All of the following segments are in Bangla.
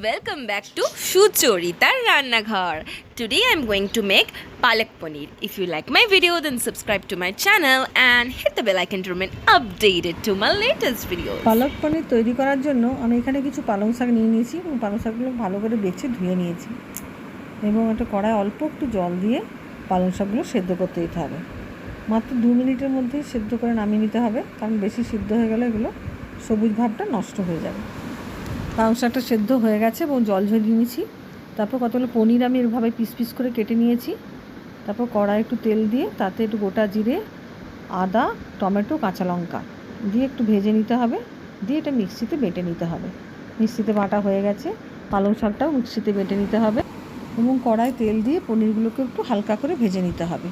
welcome back to Sucharita Rannaghar. Today I'm going to make palak paneer. If you like my video then subscribe to my channel and hit the bell icon to remain updated to my latest videos. পালক পনির তৈরি করার জন্য আমি এখানে কিছু পালং শাক নিয়ে নিয়েছি এবং পালং শাকগুলো ভালো করে বেছে ধুয়ে নিয়েছি এবং একটা কড়ায় অল্প একটু জল দিয়ে পালং শাকগুলো সেদ্ধ করতে দিতে হবে। মাত্র 2 মিনিটের মধ্যে সেদ্ধ করে নামিয়ে নিতে হবে, কারণ বেশি সিদ্ধ হয়ে গেলে এগুলো সবুজ ভাবটা নষ্ট হয়ে যাবে। পালং শাকটা সেদ্ধ হয়ে গেছে এবং জল ঝরিয়ে নিয়েছি। তারপর কতগুলো পনির আমি এভাবে পিস পিস করে কেটে নিয়েছি। তারপর কড়াই একটু তেল দিয়ে তাতে একটু গোটা জিরে, আদা, টমেটো, কাঁচা লঙ্কা দিয়ে একটু ভেজে নিতে হবে, দিয়ে এটা মিক্সিতে বেটে নিতে হবে। মিক্সিতে বাটা হয়ে গেছে, পালং শাকটাও মিক্সিতে বেটে নিতে হবে এবং কড়াই তেল দিয়ে পনিরগুলোকে একটু হালকা করে ভেজে নিতে হবে।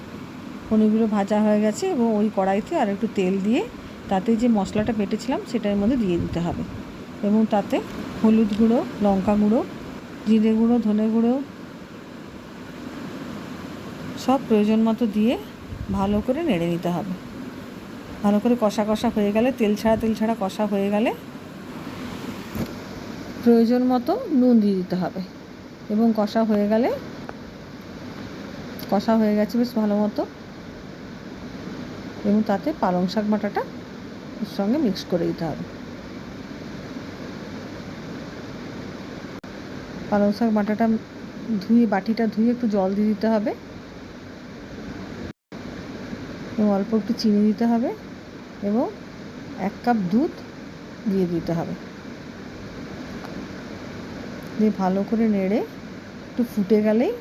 পনিরগুলো ভাজা হয়ে গেছে এবং ওই কড়াইতে আর একটু তেল দিয়ে তাতে যে মশলাটা বেটেছিলাম সেটার মধ্যে দিয়ে দিতে হবে এবং তাতে হলুদ গুঁড়ো, লঙ্কা গুঁড়ো, জিরে গুঁড়ো, ধনে গুঁড়ো সব প্রয়োজন মতো দিয়ে ভালো করে নেড়ে নিতে হবে। ভালো করে কষা কষা হয়ে গেলে, তেল ছাড়া কষা হয়ে গেলে প্রয়োজন মতো নুন দিয়ে দিতে হবে এবং কষা হয়ে গেছে বেশ ভালো মতো এবং তাতে পালং শাক বাটাটা ওর সঙ্গে মিক্স করে দিতে হবে। পালং শাক বাটাটা বাটিটা ধুয়ে একটু জল দিয়ে দিতে হবে এবং অল্প একটু চিনি দিতে হবে এবং 1 কাপ দুধ দিয়ে দিতে হবে। দিয়ে ভালো করে নেড়ে একটু ফুটে গেলেই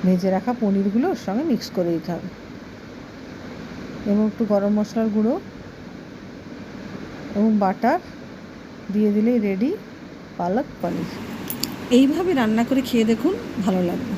ভেজে রাখা পনিরগুলো ওর সঙ্গে মিক্স করে দিতে হবে এবং একটু গরম মশলার গুঁড়ো এবং বাটার দিয়ে দিলেই রেডি পালক পনির। এইভাবে রান্না করে খেয়ে দেখুন, ভালো লাগবে।